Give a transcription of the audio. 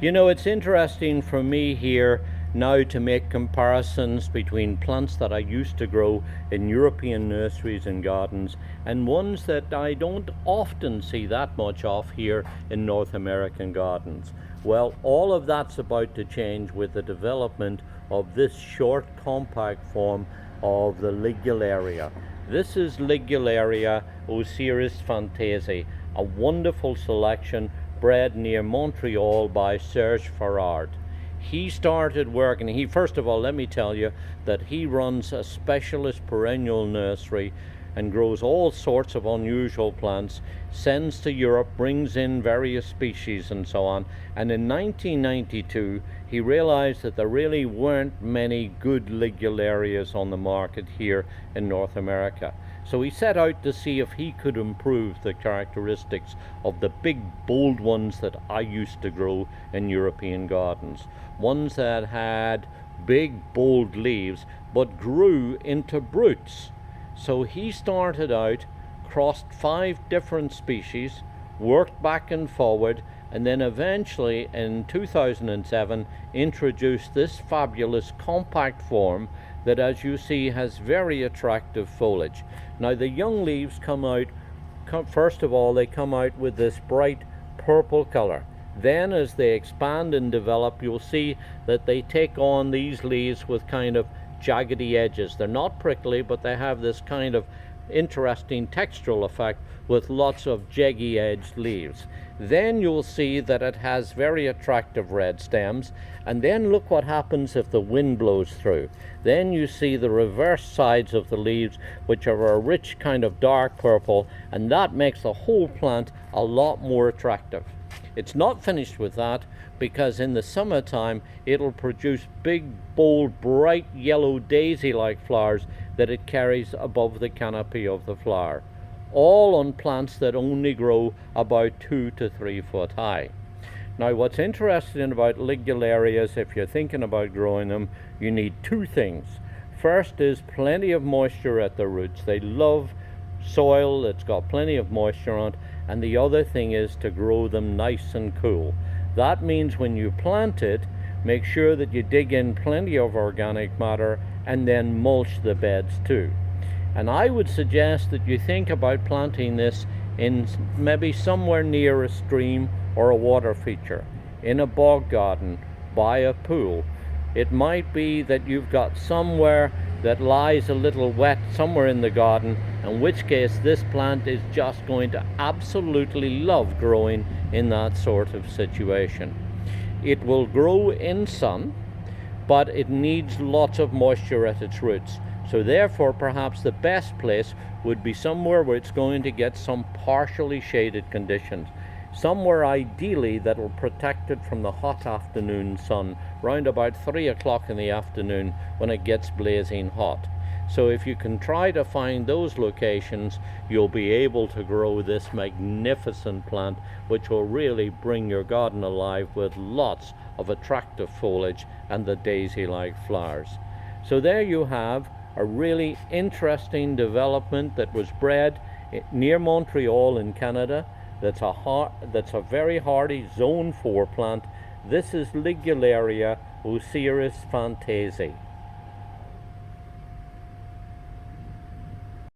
You know, it's interesting for me here now to make comparisons between plants that I used to grow in European nurseries and gardens and ones that I don't often see that much of here in North American gardens. Well, all of that's about to change with the development of this short compact form of the Ligularia. This is Ligularia Osiris Fantaisie, a wonderful selection bred near Montreal by Serge Farard. He started working, first of all, let me tell you that he runs a specialist perennial nursery and grows all sorts of unusual plants, sends to Europe, brings in various species and so on. And in 1992, he realized that there really weren't many good Ligularias on the market here in North America. So he set out to see if he could improve the characteristics of the big, bold ones that I used to grow in European gardens. Ones that had big, bold leaves, but grew into broots. So he started out, crossed 5 different species, worked back and forward, and then eventually in 2007 introduced this fabulous compact form that, as you see, has very attractive foliage. Now the young leaves come out, first of all, they come out with this bright purple color. Then as they expand and develop, you'll see that they take on these leaves with kind of jaggedy edges. They're not prickly, but they have this kind of interesting textural effect with lots of jaggy edged leaves. Then you'll see that it has very attractive red stems, and then look what happens if the wind blows through. Then you see the reverse sides of the leaves, which are a rich kind of dark purple, and that makes the whole plant a lot more attractive. It's not finished with that, because in the summertime it'll produce big, bold, bright yellow daisy-like flowers that it carries above the canopy of the flower, all on plants that only grow about 2 to 3 foot high. Now what's interesting about Ligularias, if you're thinking about growing them, you need 2 things. First is plenty of moisture at the roots. They love soil that's got plenty of moisture on it, and the other thing is to grow them nice and cool. That means when you plant it, make sure that you dig in plenty of organic matter and then mulch the beds too. And I would suggest that you think about planting this in maybe somewhere near a stream or a water feature, in a bog garden, by a pool. It might be that you've got somewhere that lies a little wet somewhere in the garden, in which case this plant is just going to absolutely love growing in that sort of situation. It will grow in sun, but it needs lots of moisture at its roots. So therefore, perhaps the best place would be somewhere where it's going to get some partially shaded conditions. Somewhere ideally that will protect it from the hot afternoon sun, round about 3 o'clock in the afternoon when it gets blazing hot. So if you can try to find those locations, you'll be able to grow this magnificent plant, which will really bring your garden alive with lots of attractive foliage and the daisy-like flowers. So there you have a really interesting development that was bred near Montreal in Canada. That's a very hardy Zone 4 plant. This is Ligularia Osiris Fantaisie.